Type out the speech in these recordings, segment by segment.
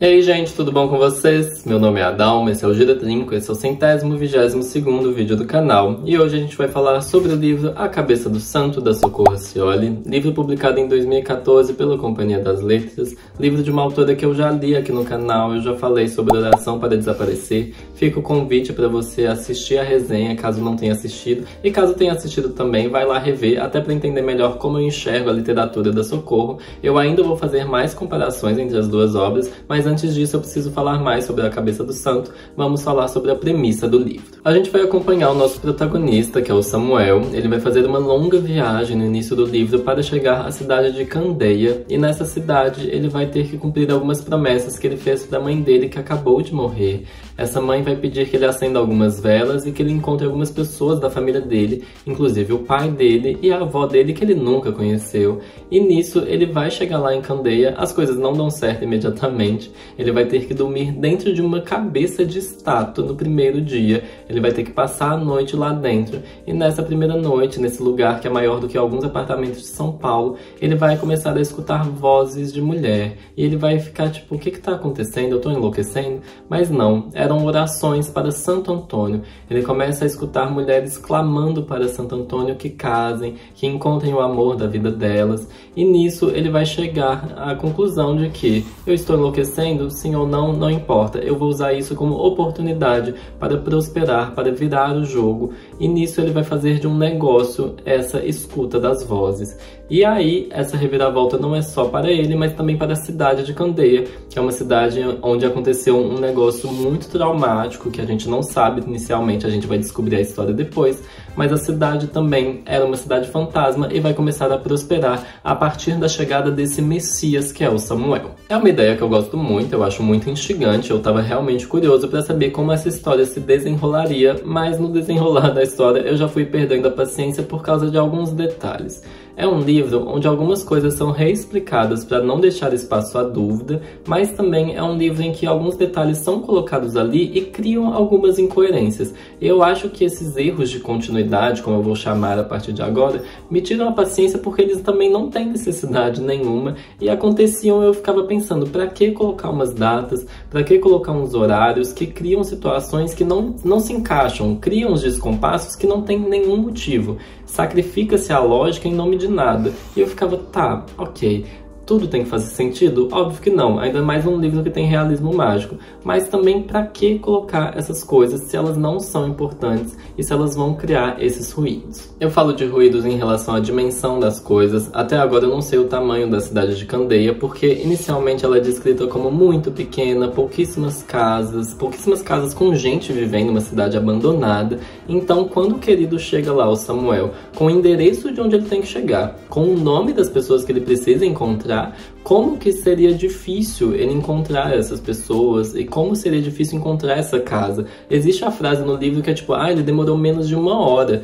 E aí, gente, tudo bom com vocês? Meu nome é Adalma, esse é o Gira Trinco, esse é o 122º vídeo do canal. E hoje a gente vai falar sobre o livro A Cabeça do Santo, da Socorro Scioli, livro publicado em 2014 pela Companhia das Letras, livro de uma autora que eu já li aqui no canal, eu já falei sobre Oração para Desaparecer. Fica o convite para você assistir a resenha, caso não tenha assistido, e caso tenha assistido também, vai lá rever, até para entender melhor como eu enxergo a literatura da Socorro. Eu ainda vou fazer mais comparações entre as duas obras, mas antes disso eu preciso falar mais sobre A Cabeça do Santo. Vamos falar sobre a premissa do livro. A gente vai acompanhar o nosso protagonista, que é o Samuel. Ele vai fazer uma longa viagem no início do livro para chegar à cidade de Candeia, e nessa cidade ele vai ter que cumprir algumas promessas que ele fez para a mãe dele, que acabou de morrer. Essa mãe vai pedir que ele acenda algumas velas e que ele encontre algumas pessoas da família dele, inclusive o pai dele e a avó dele, que ele nunca conheceu. E nisso ele vai chegar lá em Candeia, as coisas não dão certo imediatamente. Ele vai ter que dormir dentro de uma cabeça de estátua no primeiro dia. Ele vai ter que passar a noite lá dentro. E nessa primeira noite, nesse lugar que é maior do que alguns apartamentos de São Paulo, ele vai começar a escutar vozes de mulher. E ele vai ficar tipo, o que tá acontecendo? Eu tô enlouquecendo? Mas não, eram orações para Santo Antônio. Ele começa a escutar mulheres clamando para Santo Antônio que casem, que encontrem o amor da vida delas. E nisso ele vai chegar à conclusão de que eu estou enlouquecendo, sim ou não, não importa. Eu vou usar isso como oportunidade para prosperar, para virar o jogo. E nisso ele vai fazer de um negócio essa escuta das vozes. E aí, essa reviravolta não é só para ele, mas também para a cidade de Candeia, que é uma cidade onde aconteceu um negócio muito traumático, que a gente não sabe inicialmente, a gente vai descobrir a história depois, mas a cidade também era uma cidade fantasma e vai começar a prosperar a partir da chegada desse Messias, que é o Samuel. É uma ideia que eu gosto muito, eu acho muito instigante, eu estava realmente curioso para saber como essa história se desenrolaria, mas no desenrolar da história eu já fui perdendo a paciência por causa de alguns detalhes. É um livro onde algumas coisas são reexplicadas para não deixar espaço à dúvida, mas também é um livro em que alguns detalhes são colocados ali e criam algumas incoerências. Eu acho que esses erros de continuidade, como eu vou chamar a partir de agora, me tiram a paciência porque eles também não têm necessidade nenhuma e aconteciam. Eu ficava pensando, para que colocar umas datas, para que colocar uns horários que criam situações que não se encaixam, criam os descompassos que não tem nenhum motivo. Sacrifica-se a lógica em nome de nada. E eu ficava, tá, ok, tudo tem que fazer sentido? Óbvio que não, ainda mais um livro que tem realismo mágico. Mas também, pra que colocar essas coisas se elas não são importantes e se elas vão criar esses ruídos? Eu falo de ruídos em relação à dimensão das coisas. Até agora eu não sei o tamanho da cidade de Candeia, porque inicialmente ela é descrita como muito pequena, pouquíssimas casas com gente vivendo, uma cidade abandonada. Então, quando o querido chega lá, o Samuel, com o endereço de onde ele tem que chegar, com o nome das pessoas que ele precisa encontrar, como que seria difícil ele encontrar essas pessoas e como seria difícil encontrar essa casa. Existe a frase no livro que é tipo, ele demorou menos de 1 hora.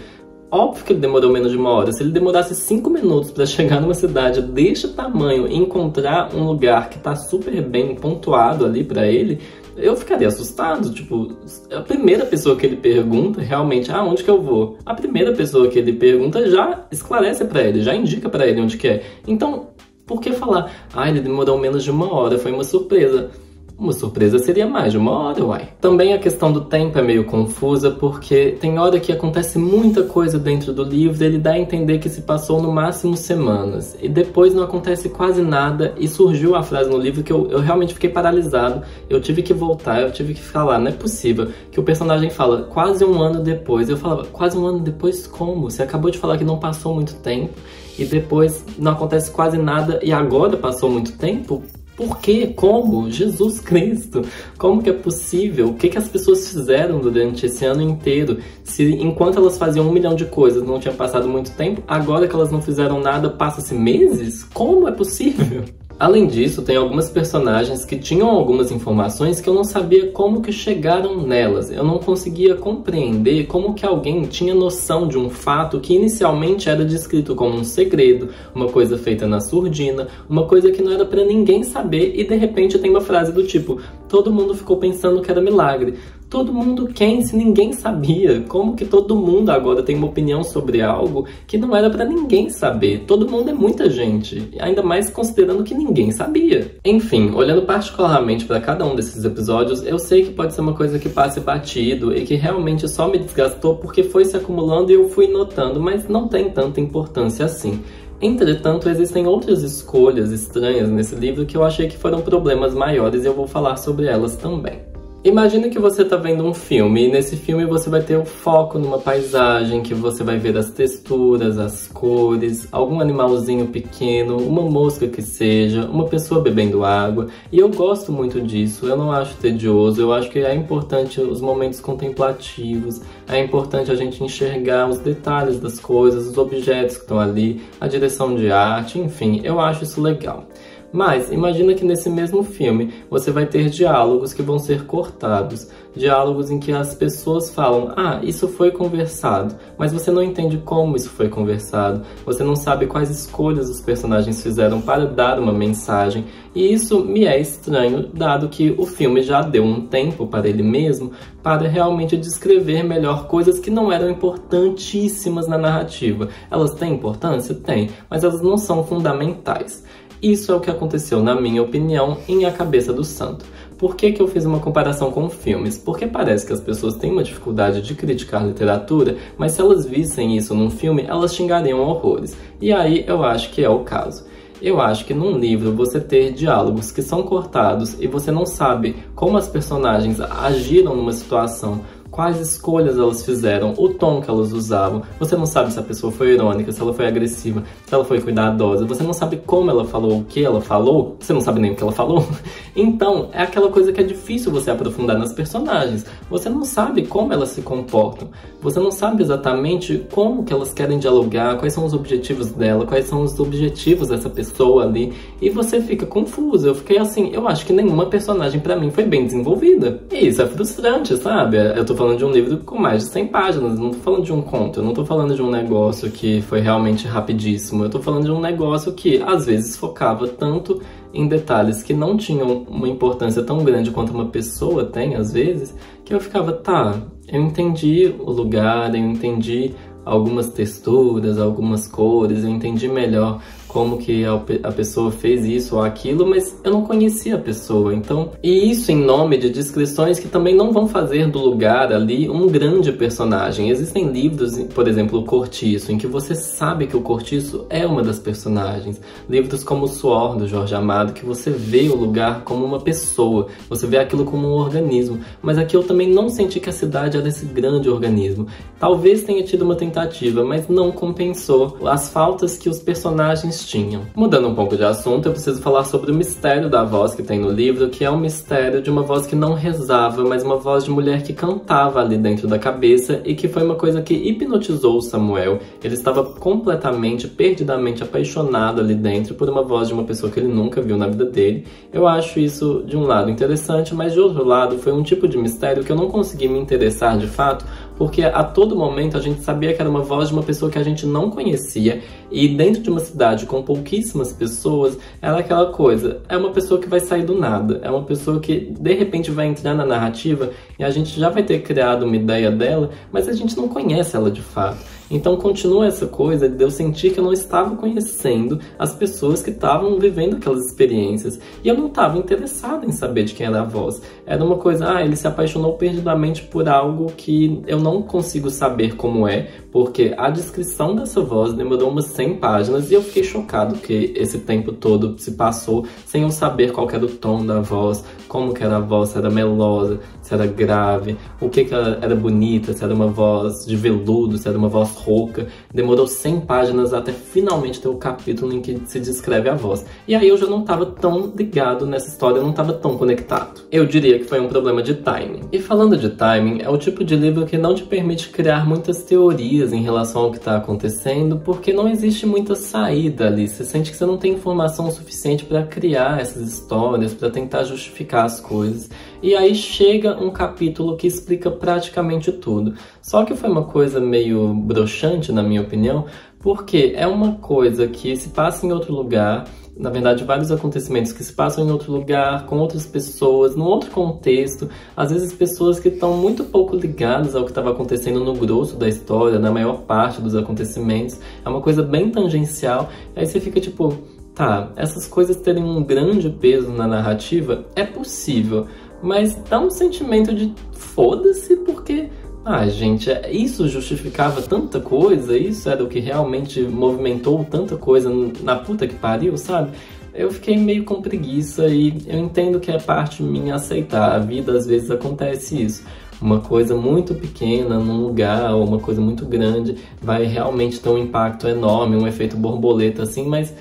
Óbvio que ele demorou menos de 1 hora. Se ele demorasse 5 minutos para chegar numa cidade deste tamanho e encontrar um lugar que tá super bem pontuado ali para ele, eu ficaria assustado. Tipo, a primeira pessoa que ele pergunta realmente, onde que eu vou? A primeira pessoa que ele pergunta já esclarece para ele, já indica para ele onde que é. Então, por que falar, ele demorou menos de 1 hora, foi uma surpresa? Uma surpresa seria mais de 1 hora, uai. Também a questão do tempo é meio confusa, porque tem hora que acontece muita coisa dentro do livro, ele dá a entender que se passou no máximo semanas, e depois não acontece quase nada, e surgiu a frase no livro que eu realmente fiquei paralisado, eu tive que voltar, eu tive que falar, não é possível, que o personagem fala, quase 1 ano depois. Eu falava, quase 1 ano depois como? Você acabou de falar que não passou muito tempo, e depois não acontece quase nada, e agora passou muito tempo? Por quê? Como? Jesus Cristo! Como que é possível? O que as pessoas fizeram durante esse ano inteiro? Se enquanto elas faziam 1 milhão de coisas não tinha passado muito tempo, agora que elas não fizeram nada, passa-se meses? Como é possível? Além disso, tem algumas personagens que tinham algumas informações que eu não sabia como que chegaram nelas. Eu não conseguia compreender como que alguém tinha noção de um fato que inicialmente era descrito como um segredo, uma coisa feita na surdina, uma coisa que não era pra ninguém saber, e de repente tem uma frase do tipo, todo mundo ficou pensando que era milagre. Todo mundo quem? Se ninguém sabia. Como que todo mundo agora tem uma opinião sobre algo que não era pra ninguém saber? Todo mundo é muita gente, ainda mais considerando que ninguém sabia. Enfim, olhando particularmente pra cada um desses episódios, eu sei que pode ser uma coisa que passe batido e que realmente só me desgastou porque foi se acumulando e eu fui notando, mas não tem tanta importância assim. Entretanto, existem outras escolhas estranhas nesse livro que eu achei que foram problemas maiores e eu vou falar sobre elas também. Imagina que você está vendo um filme e nesse filme você vai ter o foco numa paisagem, que você vai ver as texturas, as cores, algum animalzinho pequeno, uma mosca que seja, uma pessoa bebendo água. E eu gosto muito disso, eu não acho tedioso, eu acho que é importante os momentos contemplativos, é importante a gente enxergar os detalhes das coisas, os objetos que estão ali, a direção de arte, enfim, eu acho isso legal. Mas imagina que nesse mesmo filme você vai ter diálogos que vão ser cortados, diálogos em que as pessoas falam, ah, isso foi conversado, mas você não entende como isso foi conversado, você não sabe quais escolhas os personagens fizeram para dar uma mensagem, e isso me é estranho, dado que o filme já deu um tempo para ele mesmo para realmente descrever melhor coisas que não eram importantíssimas na narrativa. Elas têm importância? Tem, mas elas não são fundamentais. Isso é o que aconteceu, na minha opinião, em A Cabeça do Santo. Por que eu fiz uma comparação com filmes? Porque parece que as pessoas têm uma dificuldade de criticar literatura, mas se elas vissem isso num filme, elas xingariam horrores. E aí eu acho que é o caso. Eu acho que num livro você ter diálogos que são cortados e você não sabe como as personagens agiram numa situação, quais escolhas elas fizeram, o tom que elas usavam. Você não sabe se a pessoa foi irônica, se ela foi agressiva, se ela foi cuidadosa. Você não sabe como ela falou, o que ela falou. Você não sabe nem o que ela falou. Então, é aquela coisa que é difícil você aprofundar nas personagens. Você não sabe como elas se comportam. Você não sabe exatamente como que elas querem dialogar, quais são os objetivos dela, quais são os objetivos dessa pessoa ali. E você fica confuso. Eu fiquei assim, eu acho que nenhuma personagem pra mim foi bem desenvolvida. E isso é frustrante, sabe? Eu tô falando de um livro com mais de 100 páginas, não tô falando de um conto, eu não tô falando de um negócio que foi realmente rapidíssimo, eu tô falando de um negócio que às vezes focava tanto em detalhes que não tinham uma importância tão grande quanto uma pessoa tem às vezes, que eu ficava, tá, eu entendi o lugar, eu entendi algumas texturas, algumas cores, eu entendi melhor como que a pessoa fez isso ou aquilo, mas eu não conhecia a pessoa, então... E isso em nome de descrições que também não vão fazer do lugar ali um grande personagem. Existem livros, por exemplo, O Cortiço, em que você sabe que o Cortiço é uma das personagens. Livros como O Suor, do Jorge Amado, que você vê o lugar como uma pessoa, você vê aquilo como um organismo. Mas aqui eu também não senti que a cidade era esse grande organismo. Talvez tenha tido uma tentativa, mas não compensou as faltas que os personagens tinham. Mudando um pouco de assunto, eu preciso falar sobre o mistério da voz que tem no livro, que é um mistério de uma voz que não rezava, mas uma voz de mulher que cantava ali dentro da cabeça e que foi uma coisa que hipnotizou o Samuel. Ele estava completamente, perdidamente apaixonado ali dentro por uma voz de uma pessoa que ele nunca viu na vida dele. Eu acho isso, de um lado, interessante, mas de outro lado, foi um tipo de mistério que eu não consegui me interessar de fato, porque a todo momento a gente sabia que era uma voz de uma pessoa que a gente não conhecia, e dentro de uma cidade com pouquíssimas pessoas, ela é aquela coisa, é uma pessoa que vai sair do nada, é uma pessoa que de repente vai entrar na narrativa e a gente já vai ter criado uma ideia dela, mas a gente não conhece ela de fato. Então continua essa coisa de eu sentir que eu não estava conhecendo as pessoas que estavam vivendo aquelas experiências. E eu não estava interessado em saber de quem era a voz. Era uma coisa, ele se apaixonou perdidamente por algo que eu não consigo saber como é, porque a descrição dessa voz demorou umas 100 páginas e eu fiquei chocado que esse tempo todo se passou sem eu saber qual era o tom da voz, como que era a voz, se era melosa, se era grave, o que ela era bonita, se era uma voz de veludo, se era uma voz rouca. Demorou 100 páginas até finalmente ter o capítulo em que se descreve a voz. E aí eu já não estava tão ligado nessa história, eu não estava tão conectado. Eu diria que foi um problema de timing. E falando de timing, é o tipo de livro que não te permite criar muitas teorias em relação ao que está acontecendo, porque não existe muita saída ali. Você sente que você não tem informação suficiente para criar essas histórias, para tentar justificar as coisas. E aí chega um capítulo que explica praticamente tudo. Só que foi uma coisa meio broxante, na minha opinião, porque é uma coisa que se passa em outro lugar, na verdade, vários acontecimentos que se passam em outro lugar, com outras pessoas, num outro contexto. Às vezes pessoas que estão muito pouco ligadas ao que estava acontecendo no grosso da história, na maior parte dos acontecimentos. É uma coisa bem tangencial. Aí você fica tipo, tá, essas coisas terem um grande peso na narrativa é possível, mas dá um sentimento de foda-se, porque... Ah, gente, isso justificava tanta coisa? Isso era o que realmente movimentou tanta coisa na puta que pariu, sabe? Eu fiquei meio com preguiça e eu entendo que é parte minha aceitar. A vida, às vezes, acontece isso. Uma coisa muito pequena num lugar, ou uma coisa muito grande, vai realmente ter um impacto enorme, um efeito borboleta, assim, mas...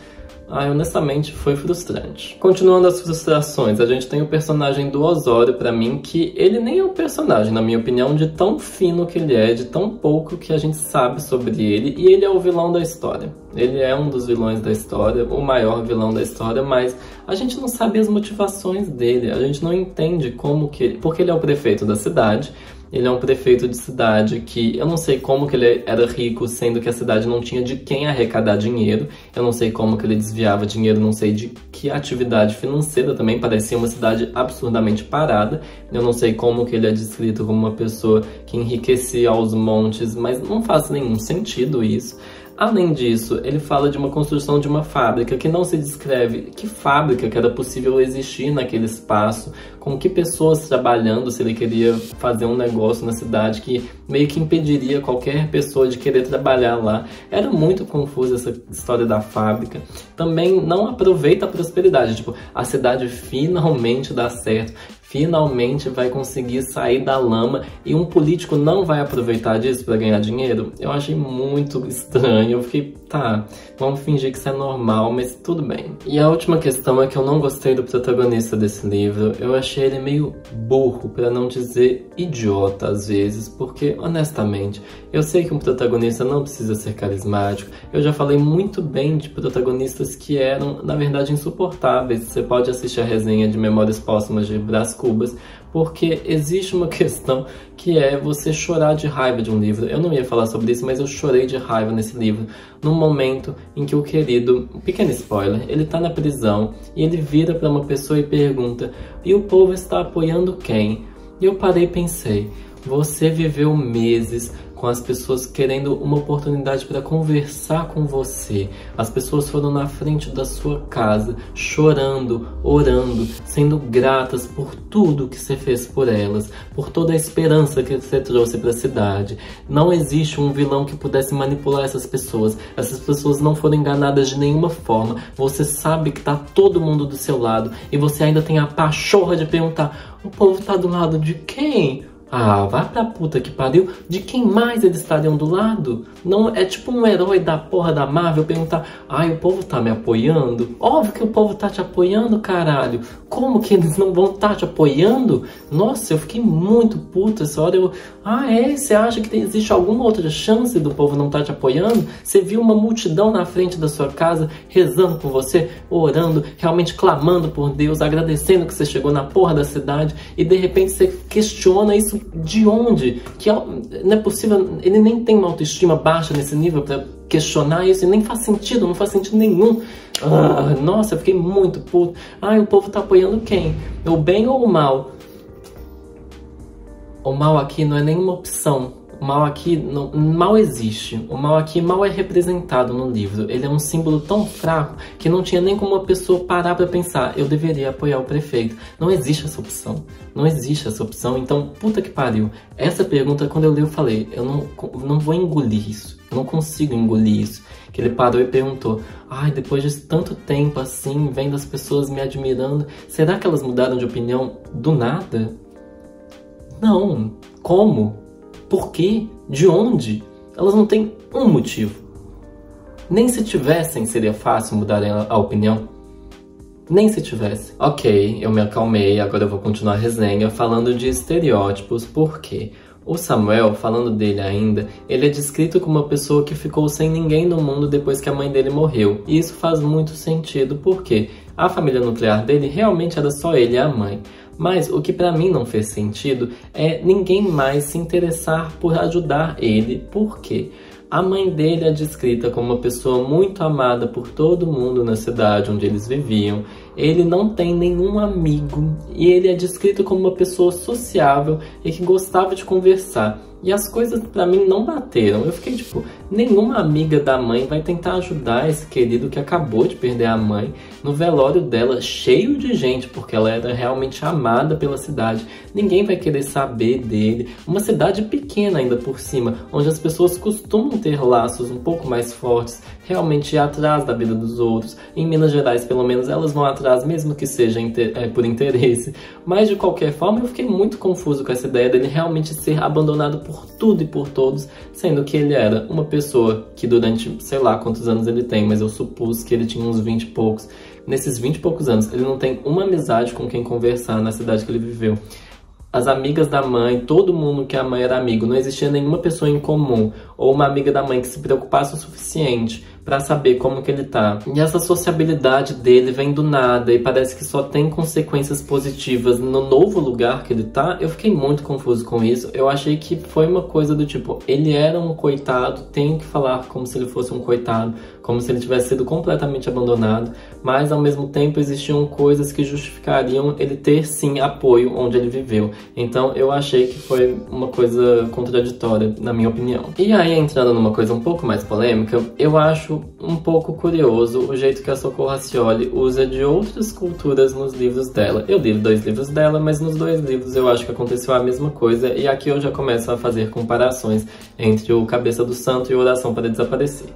honestamente, foi frustrante. Continuando as frustrações, a gente tem o personagem do Osório, pra mim, que ele nem é um personagem, na minha opinião, de tão fino que ele é, de tão pouco que a gente sabe sobre ele, e ele é o vilão da história. Ele é um dos vilões da história, o maior vilão da história, mas a gente não sabe as motivações dele, a gente não entende porque ele é o prefeito da cidade. Ele é um prefeito de cidade que eu não sei como que ele era rico, sendo que a cidade não tinha de quem arrecadar dinheiro. Eu não sei como que ele desviava dinheiro, não sei de que atividade financeira também. Parecia uma cidade absurdamente parada. Eu não sei como que ele é descrito como uma pessoa que enriquecia aos montes, mas não faz nenhum sentido isso. Além disso, ele fala de uma construção de uma fábrica que não se descreve que fábrica que era possível existir naquele espaço, com que pessoas trabalhando, se ele queria fazer um negócio na cidade que meio que impediria qualquer pessoa de querer trabalhar lá. Era muito confusa essa história da fábrica. Também não aproveita a prosperidade, tipo, a cidade finalmente dá certo. Finalmente vai conseguir sair da lama e um político não vai aproveitar disso para ganhar dinheiro? Eu achei muito estranho. Eu fiquei, tá, vamos fingir que isso é normal, mas tudo bem. E a última questão é que eu não gostei do protagonista desse livro. Eu achei ele meio burro, para não dizer idiota às vezes, porque, honestamente, eu sei que um protagonista não precisa ser carismático. Eu já falei muito bem de protagonistas que eram, na verdade, insuportáveis. Você pode assistir a resenha de Memórias Póstumas de Brás Cubas, porque existe uma questão que é você chorar de raiva de um livro. Eu não ia falar sobre isso, mas eu chorei de raiva nesse livro, no momento em que o querido, um pequeno spoiler, ele tá na prisão e ele vira para uma pessoa e pergunta: e o povo está apoiando quem? E eu parei e pensei, você viveu meses com as pessoas querendo uma oportunidade para conversar com você. As pessoas foram na frente da sua casa, chorando, orando, sendo gratas por tudo que você fez por elas, por toda a esperança que você trouxe para a cidade. Não existe um vilão que pudesse manipular essas pessoas. Essas pessoas não foram enganadas de nenhuma forma. Você sabe que tá todo mundo do seu lado e você ainda tem a pachorra de perguntar: o povo tá do lado de quem? Ah, vai pra puta que pariu. De quem mais eles estariam do lado? Não, é tipo um herói da porra da Marvel perguntar: ai, o povo tá me apoiando? Óbvio que o povo tá te apoiando, caralho. Como que eles não vão estar te apoiando? Nossa, eu fiquei muito puto essa hora. Você acha que existe alguma outra chance do povo não estar te apoiando? Você viu uma multidão na frente da sua casa rezando por você, orando, realmente clamando por Deus, agradecendo que você chegou na porra da cidade, e de repente você questiona isso de onde? Que não é possível, ele nem tem uma autoestima baixa nesse nível pra questionar isso, e nem faz sentido, não faz sentido nenhum. Nossa, eu fiquei muito puto. O povo tá apoiando quem? O bem ou o mal? O mal aqui não é nenhuma opção. O mal aqui, mal existe. O mal aqui mal é representado no livro. Ele é um símbolo tão fraco que não tinha nem como uma pessoa parar pra pensar: eu deveria apoiar o prefeito. Não existe essa opção. Não existe essa opção. Então, puta que pariu. Essa pergunta, quando eu li, eu falei: eu não vou engolir isso. Eu não consigo engolir isso. Que ele parou e perguntou: depois de tanto tempo assim, vendo as pessoas me admirando, será que elas mudaram de opinião do nada? Não. Como? Por quê? De onde? Elas não têm um motivo. Nem se tivessem seria fácil mudarem a opinião. Nem se tivesse. Ok, eu me acalmei, agora eu vou continuar a resenha falando de estereótipos, porque o Samuel, falando dele ainda, ele é descrito como uma pessoa que ficou sem ninguém no mundo depois que a mãe dele morreu. E isso faz muito sentido, porque a família nuclear dele realmente era só ele e a mãe. Mas o que pra mim não fez sentido é ninguém mais se interessar por ajudar ele. Por quê? A mãe dele é descrita como uma pessoa muito amada por todo mundo na cidade onde eles viviam. Ele não tem nenhum amigo e ele é descrito como uma pessoa sociável e que gostava de conversar. E as coisas pra mim não bateram. Eu fiquei tipo, nenhuma amiga da mãe vai tentar ajudar esse querido que acabou de perder a mãe no velório dela, cheio de gente, porque ela era realmente amada pela cidade. Ninguém vai querer saber dele. Uma cidade pequena ainda por cima, onde as pessoas costumam ter laços um pouco mais fortes, realmente ir atrás da vida dos outros. Em Minas Gerais, pelo menos, elas vão atrás, mesmo que seja por interesse. Mas, de qualquer forma, eu fiquei muito confuso com essa ideia dele realmente ser abandonado por tudo e por todos, sendo que ele era uma pessoa que durante, sei lá quantos anos ele tem, mas eu supus que ele tinha uns 20 e poucos. Nesses 20 e poucos anos, ele não tem uma amizade com quem conversar na cidade que ele viveu. As amigas da mãe, todo mundo que a mãe era amigo, não existia nenhuma pessoa em comum, ou uma amiga da mãe que se preocupasse o suficiente pra saber como que ele tá. E essa sociabilidade dele vem do nada e parece que só tem consequências positivas no novo lugar que ele tá. Eu fiquei muito confuso com isso. Eu achei que foi uma coisa do tipo, ele era um coitado, tenho que falar como se ele fosse um coitado, como se ele tivesse sido completamente abandonado, mas ao mesmo tempo existiam coisas que justificariam ele ter sim apoio onde ele viveu. Então eu achei que foi uma coisa contraditória, na minha opinião. E aí, entrando numa coisa um pouco mais polêmica, eu acho um pouco curioso o jeito que a Socorro Racioli usa de outras culturas nos livros dela. Eu li 2 livros dela, mas nos 2 livros eu acho que aconteceu a mesma coisa, e aqui eu já começo a fazer comparações entre o Cabeça do Santo e Oração para Desaparecer.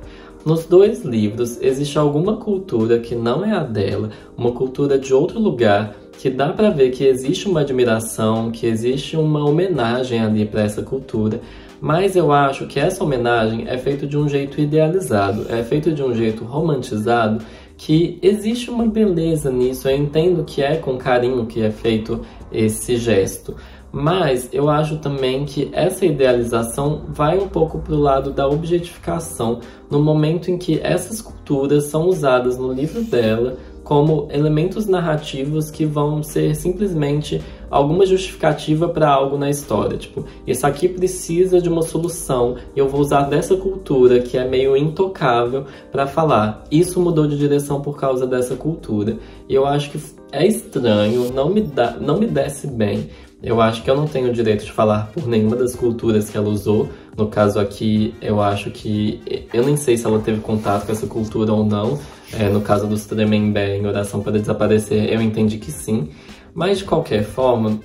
Nos 2 livros existe alguma cultura que não é a dela, uma cultura de outro lugar, que dá pra ver que existe uma admiração, que existe uma homenagem ali para essa cultura, mas eu acho que essa homenagem é feita de um jeito idealizado, é feita de um jeito romantizado, que existe uma beleza nisso. Eu entendo que é com carinho que é feito esse gesto, mas eu acho também que essa idealização vai um pouco pro lado da objetificação, no momento em que essas culturas são usadas no livro dela como elementos narrativos que vão ser simplesmente alguma justificativa para algo na história. Tipo, isso aqui precisa de uma solução e eu vou usar dessa cultura que é meio intocável para falar. Isso mudou de direção por causa dessa cultura. E eu acho que é estranho, não me desce bem. Eu acho que eu não tenho o direito de falar por nenhuma das culturas que ela usou. No caso aqui, eu acho que... eu nem sei se ela teve contato com essa cultura ou não. No caso dos Tremembé, em Oração para Desaparecer, eu entendi que sim. Mas, de qualquer forma,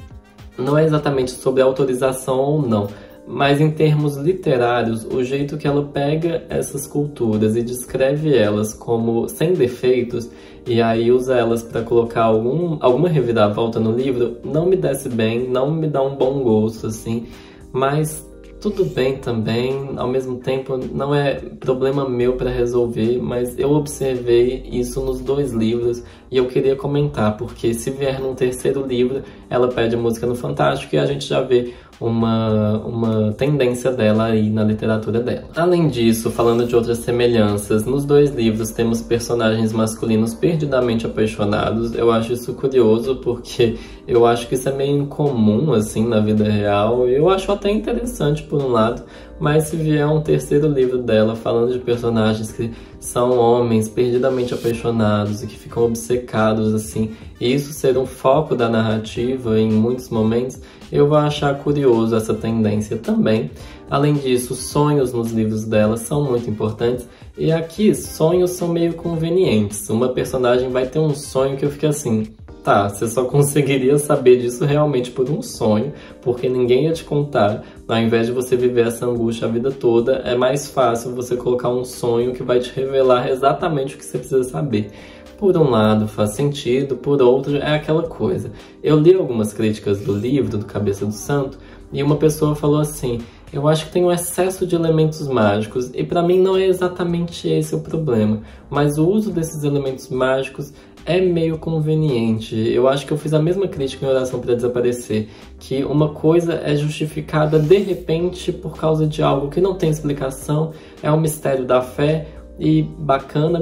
não é exatamente sobre autorização ou não. Mas, em termos literários, o jeito que ela pega essas culturas e descreve elas como sem defeitos, e aí usa elas para colocar alguma reviravolta no livro, não me desce bem, não me dá um bom gosto, assim. Mas tudo bem também, ao mesmo tempo não é problema meu para resolver, mas eu observei isso nos 2 livros e eu queria comentar, porque se vier num 3º livro, ela pede música no Fantástico e a gente já vê uma tendência dela aí na literatura dela. Além disso, falando de outras semelhanças, nos 2 livros temos personagens masculinos perdidamente apaixonados. Eu acho isso curioso porque eu acho que isso é meio incomum assim na vida real. Eu acho até interessante por um lado, mas se vier um 3º livro dela falando de personagens que são homens perdidamente apaixonados e que ficam obcecados assim, e isso ser um foco da narrativa em muitos momentos, eu vou achar curioso essa tendência também. Além disso, sonhos nos livros dela são muito importantes, e aqui sonhos são meio convenientes. Uma personagem vai ter um sonho que eu fico assim, tá, você só conseguiria saber disso realmente por um sonho, porque ninguém ia te contar. Ao invés de você viver essa angústia a vida toda, é mais fácil você colocar um sonho que vai te revelar exatamente o que você precisa saber. Por um lado faz sentido, por outro é aquela coisa. Eu li algumas críticas do livro, do Cabeça do Santo, e uma pessoa falou assim, eu acho que tem um excesso de elementos mágicos, e pra mim não é exatamente esse o problema, mas o uso desses elementos mágicos é meio conveniente. Eu acho que eu fiz a mesma crítica em Oração para Desaparecer, que uma coisa é justificada de repente por causa de algo que não tem explicação, é um mistério da fé, e bacana,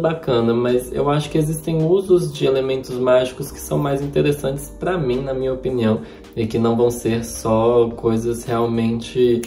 mas eu acho que existem usos de elementos mágicos que são mais interessantes pra mim, na minha opinião, e que não vão ser só coisas realmente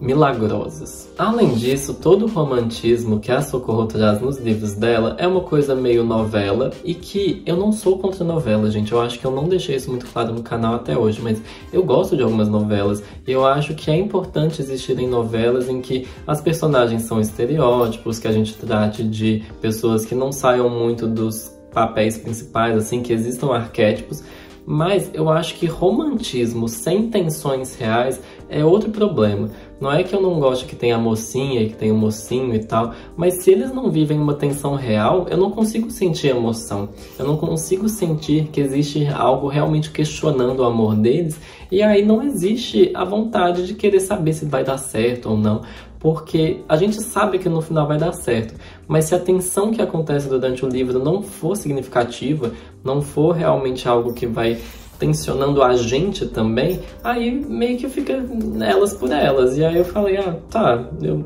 milagrosas. Além disso, todo o romantismo que a Socorro traz nos livros dela é uma coisa meio novela, e que eu não sou contra novela, gente. Eu acho que eu não deixei isso muito claro no canal até hoje, mas eu gosto de algumas novelas, e eu acho que é importante existirem novelas em que as personagens são estereótipos, que a gente trate de pessoas que não saiam muito dos papéis principais, assim, que existam arquétipos. Mas eu acho que romantismo sem tensões reais é outro problema. Não é que eu não gosto que tenha a mocinha e que tenha o mocinho e tal, mas se eles não vivem uma tensão real, eu não consigo sentir emoção. Eu não consigo sentir que existe algo realmente questionando o amor deles, e aí não existe a vontade de querer saber se vai dar certo ou não. Porque a gente sabe que no final vai dar certo, mas se a tensão que acontece durante o livro não for significativa, não for realmente algo que vai tensionando a gente também, aí meio que fica elas por elas. E aí eu falei, tá, eu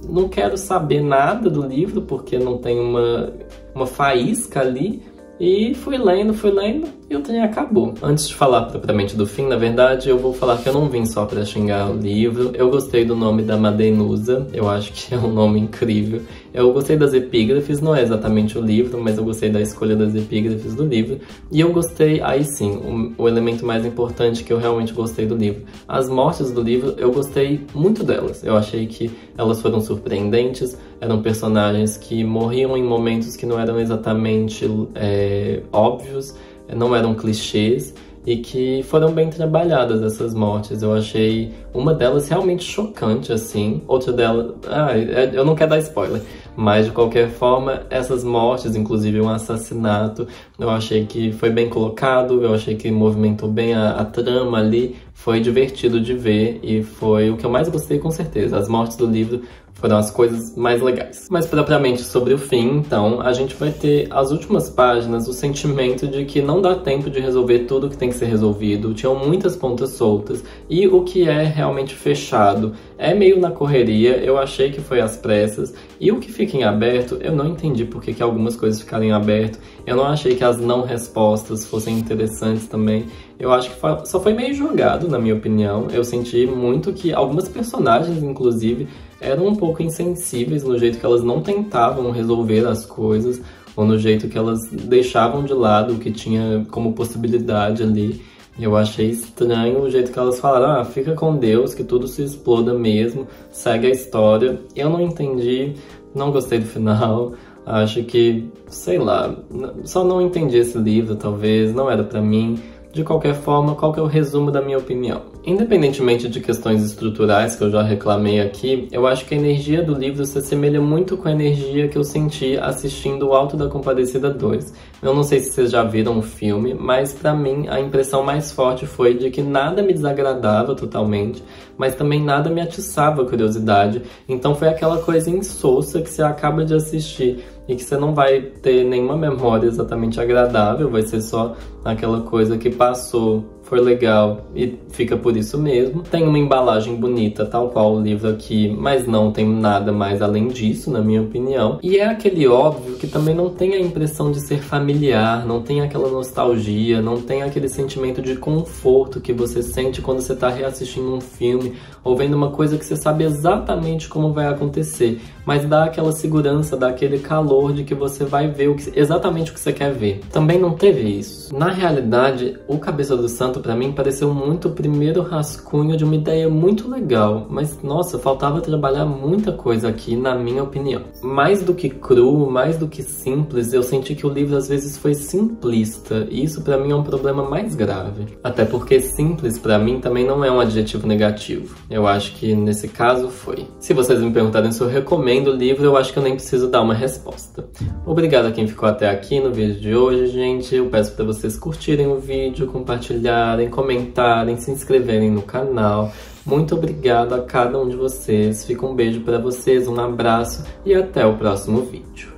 não quero saber nada do livro, porque não tem uma faísca ali. E fui lendo, e o trem acabou. Antes de falar propriamente do fim, na verdade, eu vou falar que eu não vim só pra xingar o livro. Eu gostei do nome da Madenusa, eu acho que é um nome incrível. Eu gostei das epígrafes, não é exatamente o livro, mas eu gostei da escolha das epígrafes do livro. E eu gostei, aí sim, o elemento mais importante que eu realmente gostei do livro. As mortes do livro, eu gostei muito delas. Eu achei que elas foram surpreendentes, eram personagens que morriam em momentos que não eram exatamente óbvios, não eram clichês, e que foram bem trabalhadas essas mortes. Eu achei uma delas realmente chocante, assim. Outra delas... eu não quero dar spoiler. Mas, de qualquer forma, essas mortes, inclusive um assassinato, eu achei que foi bem colocado, eu achei que movimentou bem a trama ali. Foi divertido de ver e foi o que eu mais gostei, com certeza. As mortes do livro foram as coisas mais legais. Mas propriamente sobre o fim, então, a gente vai ter as últimas páginas, o sentimento de que não dá tempo de resolver tudo que tem que ser resolvido, tinham muitas pontas soltas, e o que é realmente fechado é meio na correria, eu achei que foi às pressas, e o que fica em aberto, eu não entendi por que algumas coisas ficaram em aberto, eu não achei que as não respostas fossem interessantes também. Eu acho que só foi meio jogado, na minha opinião. Eu senti muito que algumas personagens, inclusive, eram um pouco insensíveis no jeito que elas não tentavam resolver as coisas, ou no jeito que elas deixavam de lado o que tinha como possibilidade ali. Eu achei estranho o jeito que elas falaram, fica com Deus, que tudo se exploda mesmo, segue a história. Eu não entendi, não gostei do final. Acho que, sei lá, só não entendi esse livro, talvez, não era pra mim. De qualquer forma, qual que é o resumo da minha opinião? Independentemente de questões estruturais que eu já reclamei aqui, eu acho que a energia do livro se assemelha muito com a energia que eu senti assistindo O Alto da Compadecida 2. Eu não sei se vocês já viram o filme, mas pra mim a impressão mais forte foi de que nada me desagradava totalmente, mas também nada me atiçava a curiosidade. Então foi aquela coisa insossa que você acaba de assistir e que você não vai ter nenhuma memória exatamente agradável, vai ser só aquela coisa que passou, foi legal e fica por isso mesmo. Tem uma embalagem bonita, tal qual o livro aqui, mas não tem nada mais além disso, na minha opinião. E é aquele óbvio que também não tem a impressão de ser familiar, não tem aquela nostalgia, não tem aquele sentimento de conforto que você sente quando você está reassistindo um filme ou vendo uma coisa que você sabe exatamente como vai acontecer, mas dá aquela segurança, dá aquele calor de que você vai ver exatamente o que você quer ver. Também não teve isso. Na realidade, o Cabeça do Santo pra mim pareceu muito o primeiro rascunho de uma ideia muito legal, mas nossa, faltava trabalhar muita coisa aqui, na minha opinião. Mais do que cru, mais do que simples, eu senti que o livro às vezes foi simplista, e isso pra mim é um problema mais grave. Até porque simples pra mim também não é um adjetivo negativo. Eu acho que nesse caso foi. Se vocês me perguntarem se eu recomendo o livro, eu acho que eu nem preciso dar uma resposta. Obrigado a quem ficou até aqui no vídeo de hoje, gente. Eu peço pra vocês curtirem o vídeo, compartilharem, comentarem, se inscreverem no canal. Muito obrigado a cada um de vocês. Fica um beijo pra vocês, um abraço e até o próximo vídeo.